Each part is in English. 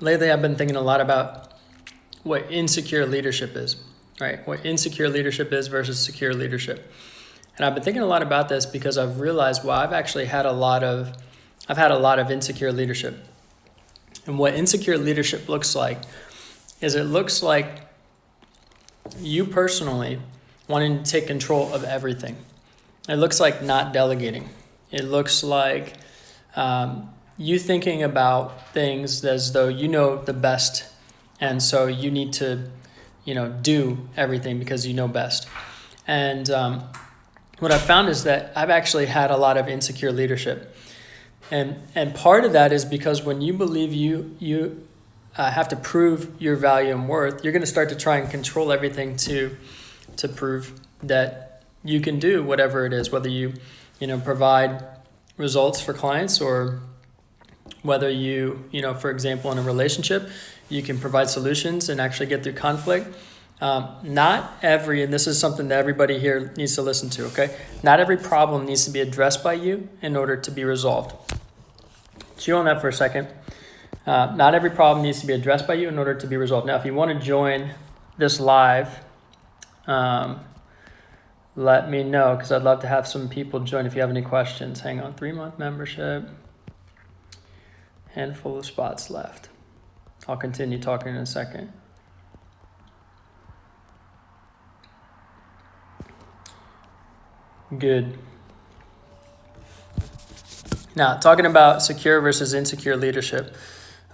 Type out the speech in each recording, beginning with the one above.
lately I've been thinking a lot about what insecure leadership is, right? What insecure leadership is versus secure leadership. And I've been thinking a lot about this because I've realized, well, I've actually had a lot of insecure leadership. And what insecure leadership looks like is it looks like you personally wanting to take control of everything. It looks like not delegating. It looks like you thinking about things as though you know the best, and so you need to, do everything because you know best. And what I've found is that I've actually had a lot of insecure leadership, and part of that is because when you believe you have to prove your value and worth, you're going to start to try and control everything to prove that you can do whatever it is, whether you provide results for clients, or whether you for example, in a relationship, you can provide solutions and actually get through conflict. And this is something that everybody here needs to listen to, okay? Not every problem needs to be addressed by you in order to be resolved. Chew on that for a second. Not every problem needs to be addressed by you in order to be resolved. Now, if you want to join this live, let me know, because I'd love to have some people join if you have any questions. Hang on, 3-month membership, handful of spots left. I'll continue talking in a second. Good. Now, talking about secure versus insecure leadership.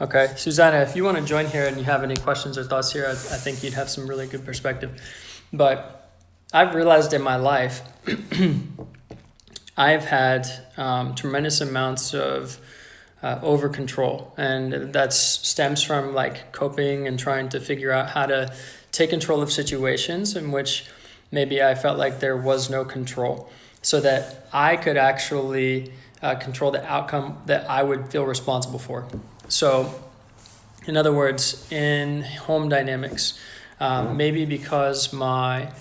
Okay, Susanna, if you want to join here and you have any questions or thoughts here, I think you'd have some really good perspective. But I've realized in my life, I've had tremendous amounts of over control, and that stems from like coping and trying to figure out how to take control of situations in which maybe I felt like there was no control, so that I could actually control the outcome that I would feel responsible for. So, in other words, in home dynamics, maybe because my,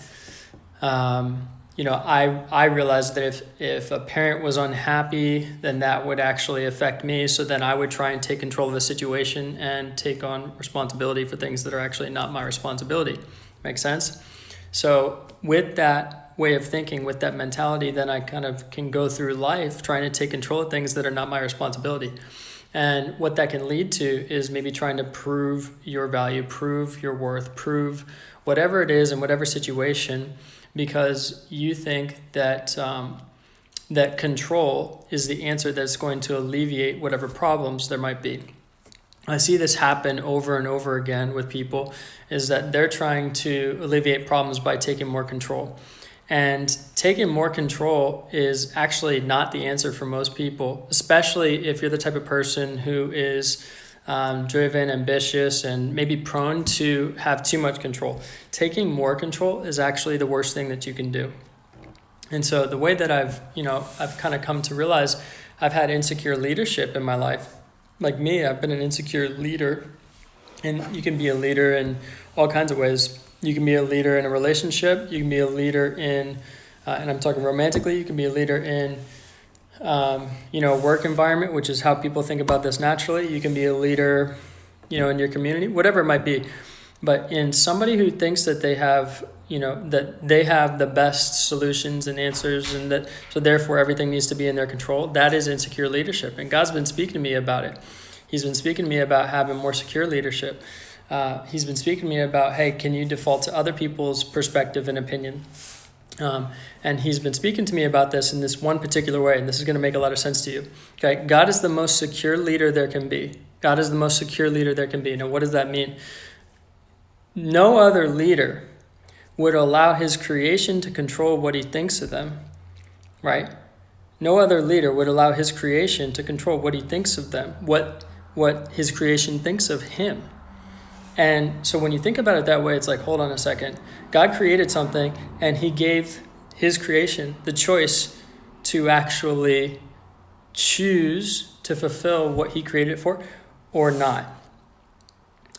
I realized that if a parent was unhappy, then that would actually affect me. So then I would try and take control of the situation and take on responsibility for things that are actually not my responsibility. Make sense? So with that way of thinking, with that mentality, then I kind of can go through life trying to take control of things that are not my responsibility. And what that can lead to is maybe trying to prove your value, prove your worth, prove whatever it is in whatever situation, because you think that that control is the answer that's going to alleviate whatever problems there might be. I see this happen over and over again with people, is that they're trying to alleviate problems by taking more control. And taking more control is actually not the answer for most people, especially if you're the type of person who is driven, ambitious, and maybe prone to have too much control. Taking more control is actually the worst thing that you can do. And so the way that I've kind of come to realize, I've had insecure leadership in my life. Like me, I've been an insecure leader, and you can be a leader in all kinds of ways. You can be a leader in a relationship. You can be a leader in, and I'm talking romantically, you can be a leader in, a work environment, which is how people think about this naturally. You can be a leader, in your community, whatever it might be. But in somebody who thinks that they have, that they have the best solutions and answers, and that so therefore everything needs to be in their control, that is insecure leadership. And God's been speaking to me about it. He's been speaking to me about having more secure leadership. He's been speaking to me about, hey, can you default to other people's perspective and opinion? And he's been speaking to me about this in this one particular way, and this is going to make a lot of sense to you. Okay, God is the most secure leader there can be. God is the most secure leader there can be. Now, what does that mean? No other leader would allow his creation to control what he thinks of them, right? No other leader would allow his creation to control what he thinks of them, what his creation thinks of him. And so when you think about it that way, it's like, hold on a second. God created something, and he gave his creation the choice to actually choose to fulfill what he created it for or not.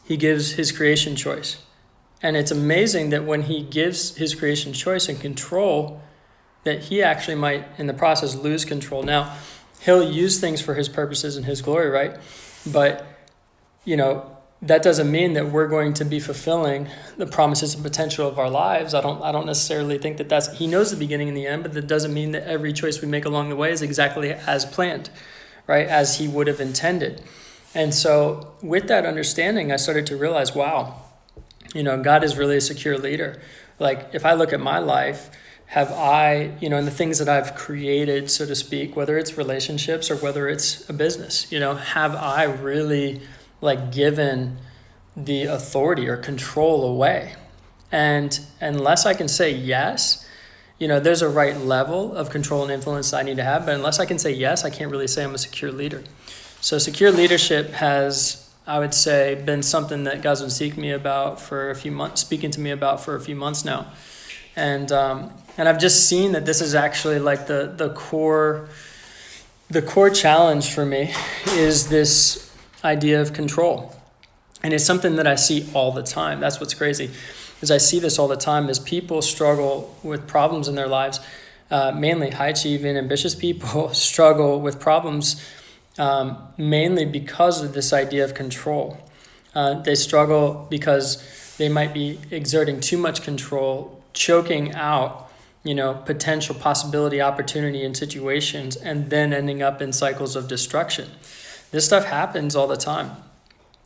He gives his creation choice. And it's amazing that when he gives his creation choice and control, that he actually might, in the process, lose control. Now, he'll use things for his purposes and his glory, right? But, that doesn't mean that we're going to be fulfilling the promises and potential of our lives. I don't necessarily think that he knows the beginning and the end, but that doesn't mean that every choice we make along the way is exactly as planned, right? As he would have intended. And so with that understanding, I started to realize, wow, God is really a secure leader. Like if I look at my life, have I, and the things that I've created, so to speak, whether it's relationships or whether it's a business, have I really given the authority or control away? And unless I can say yes, there's a right level of control and influence I need to have, but unless I can say yes, I can't really say I'm a secure leader. So secure leadership has, I would say, been something that God's been speaking to me about for a few months now. And I've just seen that this is actually the core challenge for me is this idea of control. And it's something that I see all the time. That's what's crazy, is I see this all the time as people struggle with problems in their lives. Mainly high-achieving, ambitious people struggle with problems mainly because of this idea of control. They struggle because they might be exerting too much control, choking out potential possibility, opportunity in situations, and then ending up in cycles of destruction. This stuff happens all the time.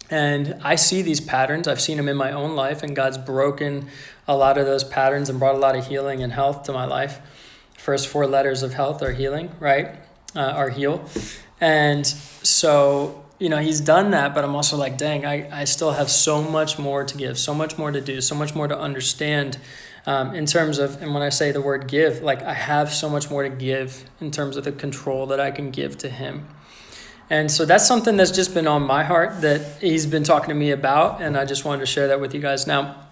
And I see these patterns. I've seen them in my own life, and God's broken a lot of those patterns and brought a lot of healing and health to my life. First 4 letters of health are healing, right? Are heal. And so, he's done that, but I'm also like, dang, I still have so much more to give, so much more to do, so much more to understand in terms of, and when I say the word give, I have so much more to give in terms of the control that I can give to him. And so that's something that's just been on my heart that he's been talking to me about, and I just wanted to share that with you guys. Now,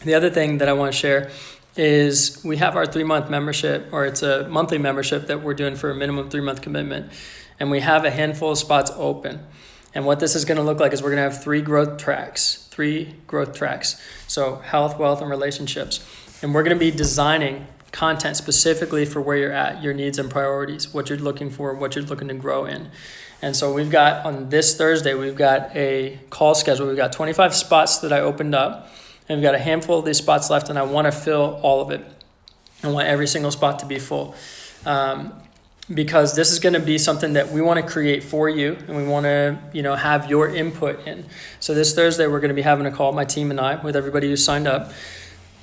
the other thing that I want to share is we have our 3-month membership, or it's a monthly membership that we're doing for a minimum 3-month commitment, and we have a handful of spots open. And what this is going to look like is we're going to have 3 growth tracks. So health, wealth, and relationships. And we're going to be designing content specifically for where you're at, your needs and priorities, what you're looking for, what you're looking to grow in. And so we've got, on this Thursday, we've got a call schedule. We've got 25 spots that I opened up, and we've got a handful of these spots left, and I want to fill all of it. I want every single spot to be full. Because this is going to be something that we want to create for you, and we want to, have your input in. So this Thursday, we're going to be having a call, my team and I, with everybody who signed up.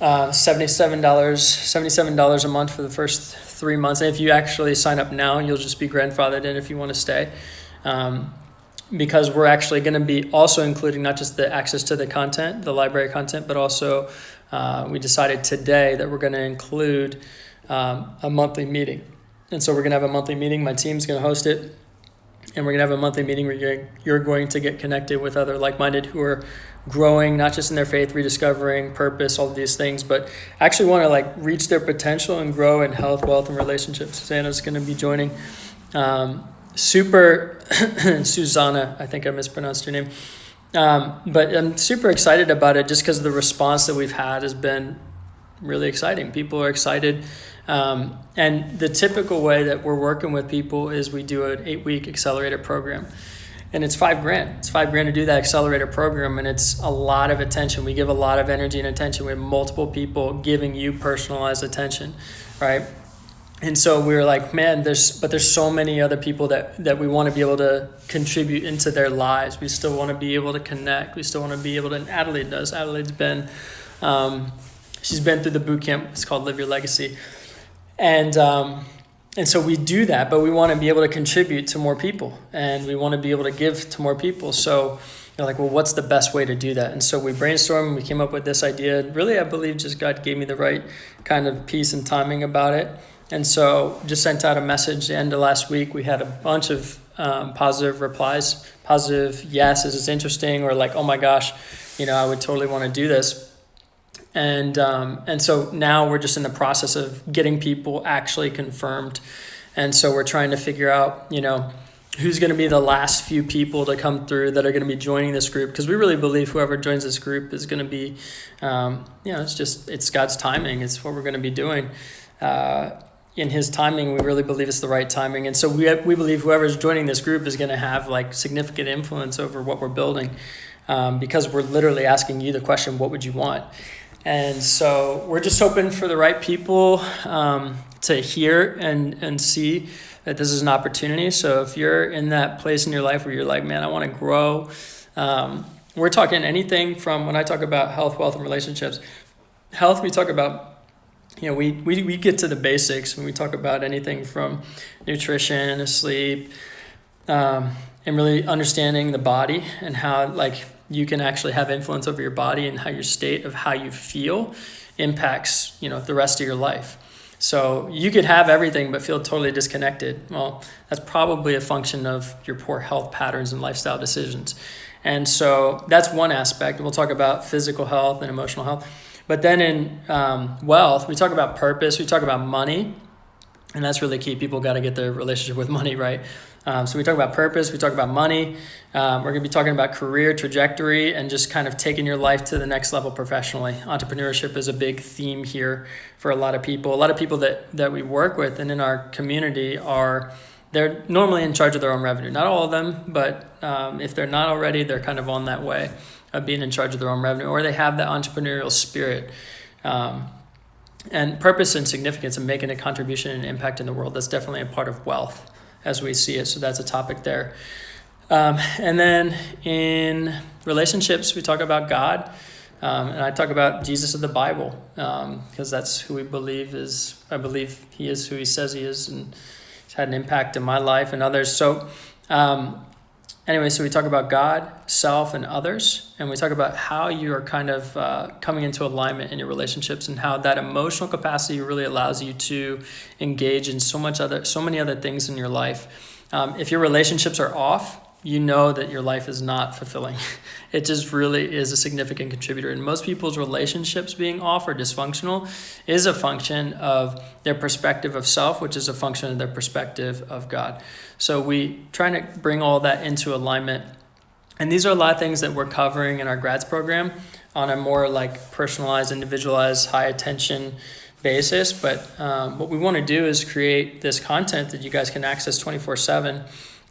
$77 a month for the first 3 months. And if you actually sign up now, you'll just be grandfathered in if you want to stay. Because we're actually going to be also including not just the access to the content, the library content, but also we decided today that we're going to include a monthly meeting. And so we're going to have a monthly meeting. My team's going to host it. And we're going to have a monthly meeting where you're going to get connected with other like-minded who are growing, not just in their faith, rediscovering purpose, all of these things, but actually want to reach their potential and grow in health, wealth, and relationships. Susanna's going to be joining. Susanna, I think I mispronounced her name. But I'm super excited about it just because the response that we've had has been really exciting. People are excited. And the typical way that we're working with people is we do an 8-week accelerator program, and it's $5,000. It's $5,000 to do that accelerator program, and it's a lot of attention. We give a lot of energy and attention. We have multiple people giving you personalized attention, right? And so we were like, man, there's so many other people that we want to be able to contribute into their lives. We still want to be able to connect. We still want to be able to, and Adelaide does. Adelaide's been, she's been through the boot camp. It's called Live Your Legacy. And so we do that, but we want to be able to contribute to more people, and we want to be able to give to more people. So you're like, well, what's the best way to do that? And so we brainstormed, and we came up with this idea. Really, I believe just God gave me the right kind of peace and timing about it. And so just sent out a message the end of last week. We had a bunch of positive replies, positive yeses, it's interesting, or like, oh my gosh, I would totally want to do this. And so now we're just in the process of getting people actually confirmed. And so we're trying to figure out, who's going to be the last few people to come through that are going to be joining this group. Because we really believe whoever joins this group is going to be, it's God's timing. It's what we're going to be doing. In his timing, we really believe it's the right timing. And so we believe whoever's joining this group is going to have significant influence over what we're building. because we're literally asking you the question, what would you want? And so we're just hoping for the right people to hear and see that this is an opportunity. So if you're in that place in your life where you're like, man, I want to grow, we're talking anything from, when I talk about health, wealth, and relationships, health, we talk about, we get to the basics when we talk about anything from nutrition, sleep, and really understanding the body and how you can actually have influence over your body and how your state of how you feel impacts, the rest of your life. So you could have everything but feel totally disconnected. Well, that's probably a function of your poor health patterns and lifestyle decisions. And so that's one aspect. We'll talk about physical health and emotional health. But then in wealth, we talk about purpose, we talk about money, and that's really key. People got to get their relationship with money right. So we talk about purpose, we talk about money. We're going to be talking about career trajectory and just kind of taking your life to the next level professionally. Entrepreneurship is a big theme here for a lot of people. A lot of people that we work with and in our community they're normally in charge of their own revenue. Not all of them, but if they're not already, they're kind of on that way of being in charge of their own revenue, or they have that entrepreneurial spirit. And purpose and significance and making a contribution and impact in the world, that's definitely a part of wealth as we see it. So that's a topic there. And then in relationships, we talk about God. And I talk about Jesus of the Bible because that's who we believe is. I believe he is who he says he is, and he's had an impact in my life and others. So anyway, so we talk about God, self, and others, and we talk about how you are kind of coming into alignment in your relationships and how that emotional capacity really allows you to engage in so many other things in your life. If your relationships are off, you know that your life is not fulfilling. It just really is a significant contributor. And most people's relationships being off or dysfunctional is a function of their perspective of self, which is a function of their perspective of God. So we trying to bring all that into alignment. And these are a lot of things that we're covering in our grads program on a more personalized, individualized, high attention basis. But what we want to do is create this content that you guys can access 24/7.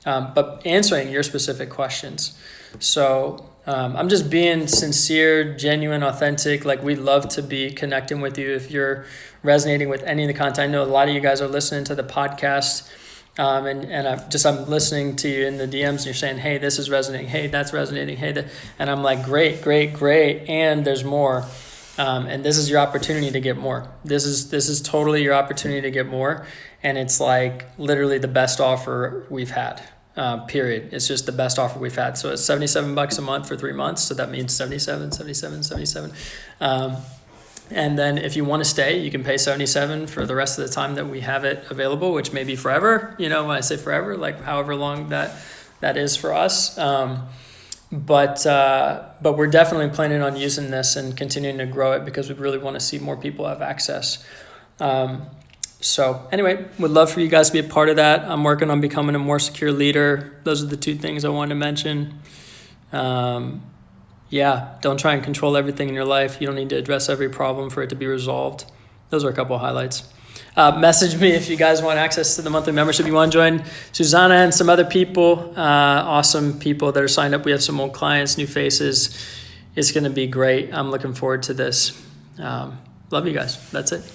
But answering your specific questions. So I'm just being sincere, genuine, authentic. We'd love to be connecting with you if you're resonating with any of the content. I know a lot of you guys are listening to the podcast, and I'm listening to you in the DMs, and you're saying, hey, this is resonating. Hey, that's resonating. Hey, that, and I'm like, great. And there's more. And this is your opportunity to get more. This is totally your opportunity to get more. And it's literally the best offer we've had, period. It's just the best offer we've had. So it's $77 a month for 3 months. So that means 77. And then if you want to stay, you can pay $77 for the rest of the time that we have it available, which may be forever. When I say forever, however long that is for us. But we're definitely planning on using this and continuing to grow it because we really want to see more people have access. So anyway, would love for you guys to be a part of that. I'm working on becoming a more secure leader. Those are the two things I wanted to mention. Don't try and control everything in your life. You don't need to address every problem for it to be resolved. Those are a couple of highlights. Message me if you guys want access to the monthly membership. You want to join Susanna and some other people, awesome people that are signed up. We have some old clients, new faces. It's going to be great. I'm looking forward to this. Love you guys. That's it.